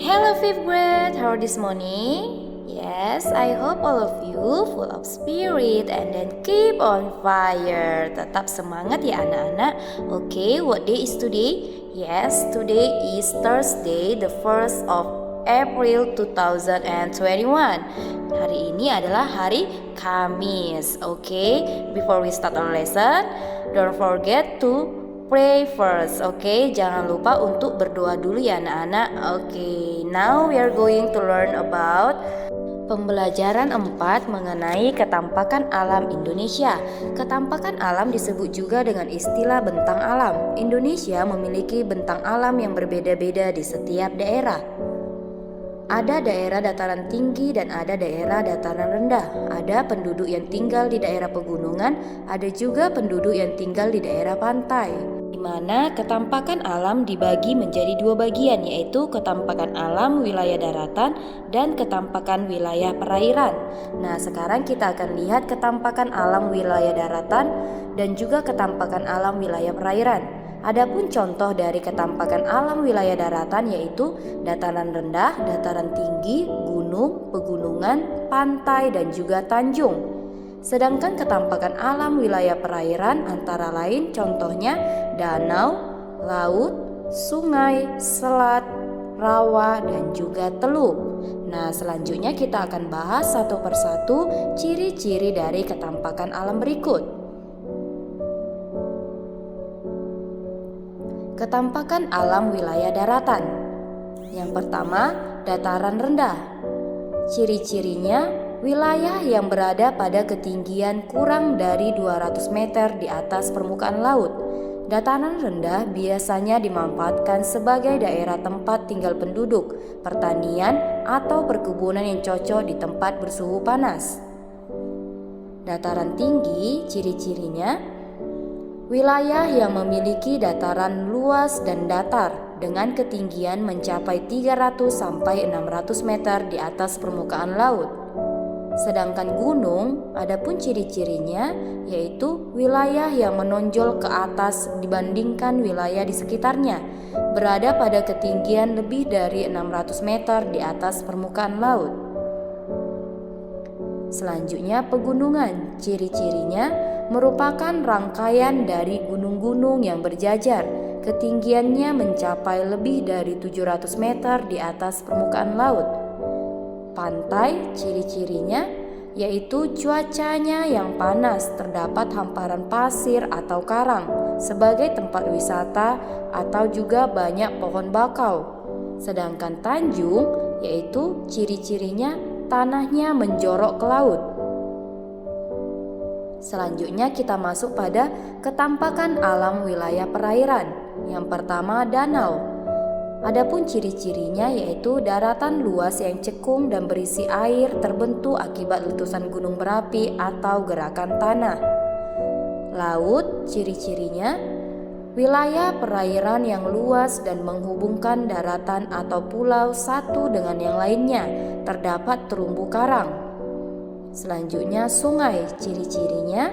Hello fifth grade, how are this morning? Yes, I hope all of you full of spirit and then keep on fire. Tetap semangat ya anak-anak. Okay, what day is today? Yes, today is Thursday, the 1st of April 2021. Hari ini adalah hari Kamis. Okay, before we start our lesson, don't forget to pray first, jangan lupa untuk berdoa dulu ya anak-anak. Now we are going to learn about pembelajaran 4 mengenai ketampakan alam Indonesia. Ketampakan alam disebut juga dengan istilah bentang alam. Indonesia memiliki bentang alam yang berbeda-beda di setiap daerah. Ada daerah dataran tinggi dan ada daerah dataran rendah. Ada penduduk yang tinggal di daerah pegunungan, ada juga penduduk yang tinggal di daerah pantai. Di mana ketampakan alam dibagi menjadi dua bagian, yaitu ketampakan alam wilayah daratan dan ketampakan wilayah perairan. Nah, sekarang kita akan lihat ketampakan alam wilayah daratan dan juga ketampakan alam wilayah perairan. Adapun contoh dari ketampakan alam wilayah daratan yaitu dataran rendah, dataran tinggi, gunung, pegunungan, pantai, dan juga tanjung. Sedangkan ketampakan alam wilayah perairan antara lain contohnya danau, laut, sungai, selat, rawa, dan juga teluk. Nah, selanjutnya kita akan bahas satu persatu ciri-ciri dari ketampakan alam berikut. Ketampakan alam wilayah daratan. Yang pertama, dataran rendah. Ciri-cirinya, wilayah yang berada pada ketinggian kurang dari 200 meter di atas permukaan laut. Dataran rendah biasanya dimanfaatkan sebagai daerah tempat tinggal penduduk, pertanian, atau perkebunan yang cocok di tempat bersuhu panas. Dataran tinggi, ciri-cirinya, wilayah yang memiliki dataran luas dan datar dengan ketinggian mencapai 300 sampai 600 meter di atas permukaan laut. Sedangkan gunung, adapun ciri-cirinya yaitu wilayah yang menonjol ke atas dibandingkan wilayah di sekitarnya, berada pada ketinggian lebih dari 600 meter di atas permukaan laut. Selanjutnya pegunungan, ciri-cirinya merupakan rangkaian dari gunung-gunung yang berjajar, ketinggiannya mencapai lebih dari 700 meter di atas permukaan laut. Pantai, ciri-cirinya yaitu cuacanya yang panas, terdapat hamparan pasir atau karang sebagai tempat wisata atau juga banyak pohon bakau. Sedangkan tanjung yaitu ciri-cirinya tanahnya menjorok ke laut. Selanjutnya kita masuk pada ketampakan alam wilayah perairan. Yang pertama, danau. Adapun ciri-cirinya yaitu daratan luas yang cekung dan berisi air terbentuk akibat letusan gunung berapi atau gerakan tanah. Laut, ciri-cirinya wilayah perairan yang luas dan menghubungkan daratan atau pulau satu dengan yang lainnya, terdapat terumbu karang. Selanjutnya sungai, ciri-cirinya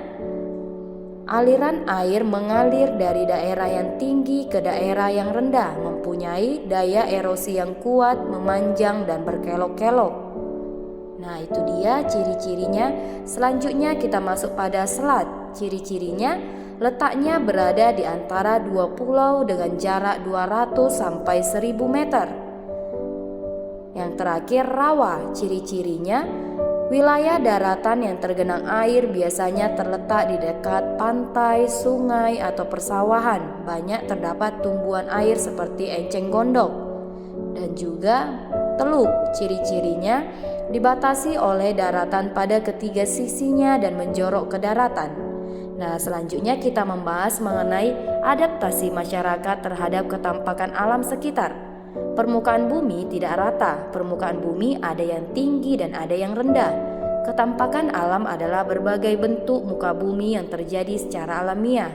aliran air mengalir dari daerah yang tinggi ke daerah yang rendah, mempunyai daya erosi yang kuat, memanjang dan berkelok-kelok. Nah, itu dia ciri-cirinya. Selanjutnya kita masuk pada selat. Ciri-cirinya letaknya berada di antara dua pulau dengan jarak 200 sampai 1000 meter. Yang terakhir rawa, ciri-cirinya wilayah daratan yang tergenang air biasanya terletak di dekat pantai, sungai, atau persawahan. Banyak terdapat tumbuhan air seperti enceng gondok. Dan juga teluk, ciri-cirinya dibatasi oleh daratan pada ketiga sisinya dan menjorok ke daratan. Nah, selanjutnya kita membahas mengenai adaptasi masyarakat terhadap ketampakan alam sekitar. Permukaan bumi tidak rata, permukaan bumi ada yang tinggi dan ada yang rendah. Ketampakan alam adalah berbagai bentuk muka bumi yang terjadi secara alamiah.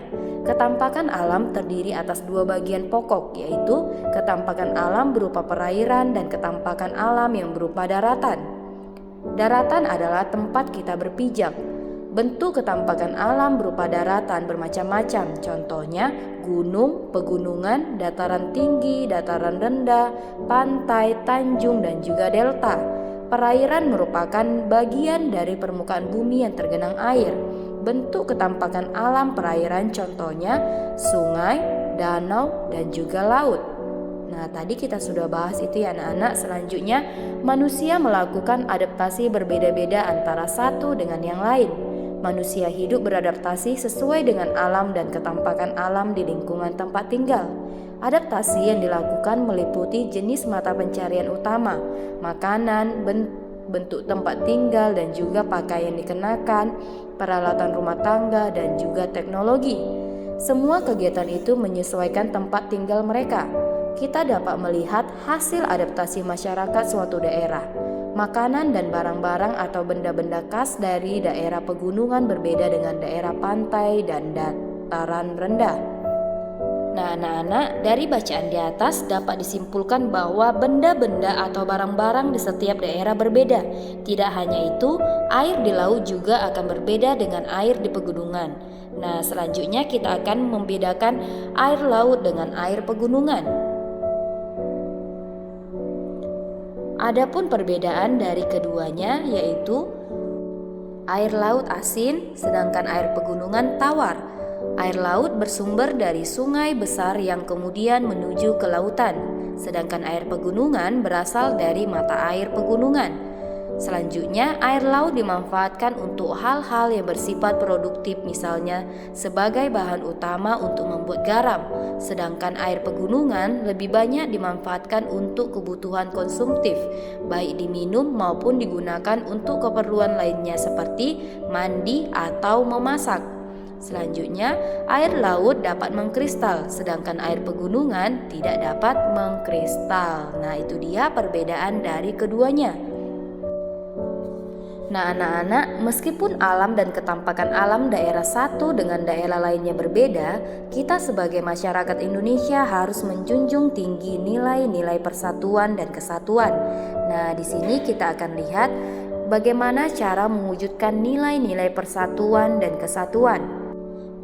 Ketampakan alam terdiri atas dua bagian pokok, yaitu ketampakan alam berupa perairan dan ketampakan alam yang berupa daratan. Daratan adalah tempat kita berpijak. Bentuk ketampakan alam berupa daratan bermacam-macam, contohnya gunung, pegunungan, dataran tinggi, dataran rendah, pantai, tanjung, dan juga delta. Perairan merupakan bagian dari permukaan bumi yang tergenang air. Bentuk ketampakan alam perairan contohnya sungai, danau, dan juga laut. Nah, tadi kita sudah bahas itu ya anak-anak. Selanjutnya, manusia melakukan adaptasi berbeda-beda antara satu dengan yang lain. Manusia hidup beradaptasi sesuai dengan alam dan ketampakan alam di lingkungan tempat tinggal. Adaptasi yang dilakukan meliputi jenis mata pencarian utama, makanan, bentuk tempat tinggal, dan juga pakaian dikenakan, peralatan rumah tangga, dan juga teknologi. Semua kegiatan itu menyesuaikan tempat tinggal mereka. Kita dapat melihat hasil adaptasi masyarakat suatu daerah. Makanan dan barang-barang atau benda-benda khas dari daerah pegunungan berbeda dengan daerah pantai dan dataran rendah. Nah, anak-anak, dari bacaan di atas dapat disimpulkan bahwa benda-benda atau barang-barang di setiap daerah berbeda. Tidak hanya itu, air di laut juga akan berbeda dengan air di pegunungan. Nah, selanjutnya kita akan membedakan air laut dengan air pegunungan. Adapun perbedaan dari keduanya yaitu air laut asin sedangkan air pegunungan tawar. Air laut bersumber dari sungai besar yang kemudian menuju ke lautan, sedangkan air pegunungan berasal dari mata air pegunungan. Selanjutnya, air laut dimanfaatkan untuk hal-hal yang bersifat produktif, misalnya sebagai bahan utama untuk membuat garam, sedangkan air pegunungan lebih banyak dimanfaatkan untuk kebutuhan konsumtif, baik diminum maupun digunakan untuk keperluan lainnya seperti mandi atau memasak. Selanjutnya, air laut dapat mengkristal, sedangkan air pegunungan tidak dapat mengkristal. Nah, itu dia perbedaan dari keduanya. Nah, anak-anak, meskipun alam dan ketampakan alam daerah satu dengan daerah lainnya berbeda, kita sebagai masyarakat Indonesia harus menjunjung tinggi nilai-nilai persatuan dan kesatuan. Nah, di sini kita akan lihat bagaimana cara mewujudkan nilai-nilai persatuan dan kesatuan.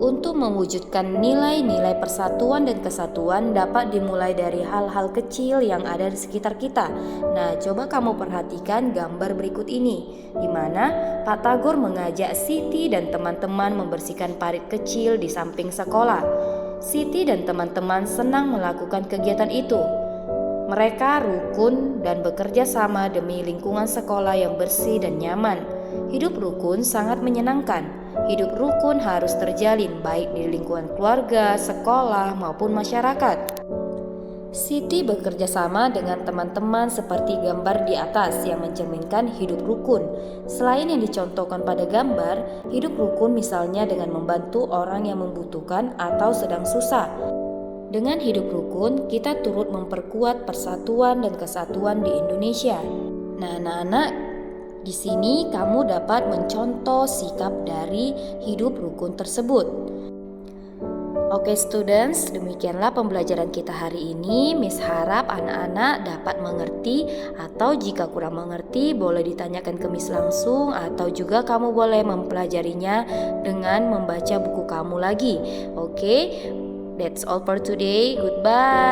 Untuk mewujudkan nilai-nilai persatuan dan kesatuan dapat dimulai dari hal-hal kecil yang ada di sekitar kita. Nah, coba kamu perhatikan gambar berikut ini, di mana Pak Tagor mengajak Siti dan teman-teman membersihkan parit kecil di samping sekolah. Siti dan teman-teman senang melakukan kegiatan itu. Mereka rukun dan bekerja sama demi lingkungan sekolah yang bersih dan nyaman. Hidup rukun sangat menyenangkan. Hidup rukun harus terjalin baik di lingkungan keluarga, sekolah, maupun masyarakat. Siti bekerja sama dengan teman-teman seperti gambar di atas yang mencerminkan hidup rukun. Selain yang dicontohkan pada gambar, hidup rukun misalnya dengan membantu orang yang membutuhkan atau sedang susah. Dengan hidup rukun, kita turut memperkuat persatuan dan kesatuan di Indonesia. Nah, anak-anak, di sini kamu dapat mencontoh sikap dari hidup rukun tersebut. Oke students, demikianlah pembelajaran kita hari ini. Miss harap anak-anak dapat mengerti, atau jika kurang mengerti boleh ditanyakan ke Miss langsung, atau juga kamu boleh mempelajarinya dengan membaca buku kamu lagi. Oke, that's all for today. Goodbye.